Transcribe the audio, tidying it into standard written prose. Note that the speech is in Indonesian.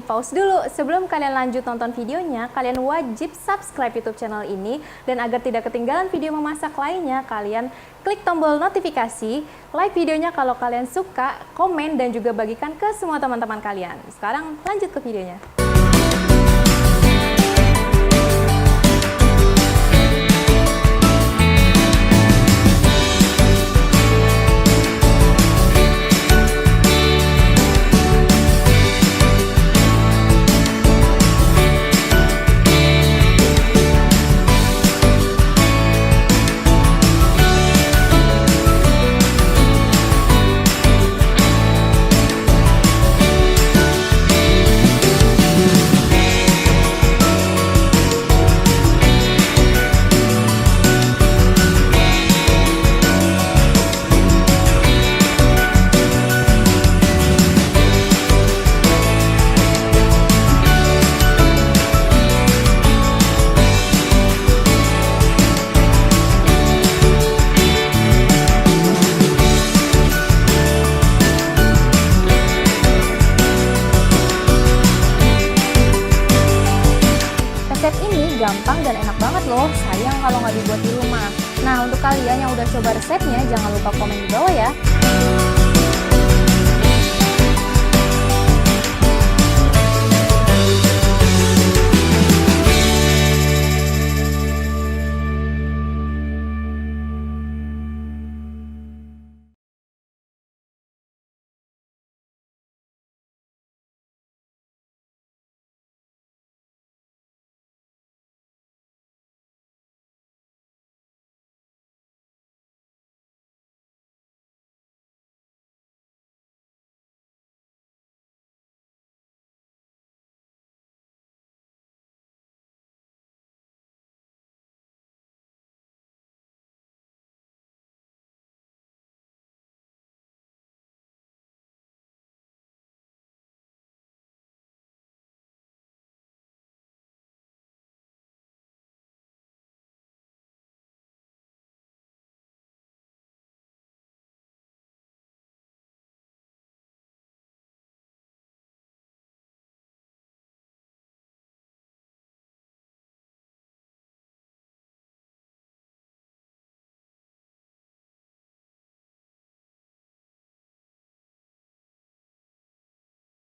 pause dulu. Sebelum kalian lanjut nonton videonya, kalian wajib subscribe YouTube channel ini. Dan agar tidak ketinggalan video memasak lainnya, kalian klik tombol notifikasi, like videonya kalau kalian suka, komen, dan juga bagikan ke semua teman-teman kalian. Sekarang lanjut ke videonya. Resep ini gampang dan enak banget loh, sayang kalau nggak dibuat di rumah. Nah, untuk kalian yang udah coba resepnya, jangan lupa komen di bawah ya.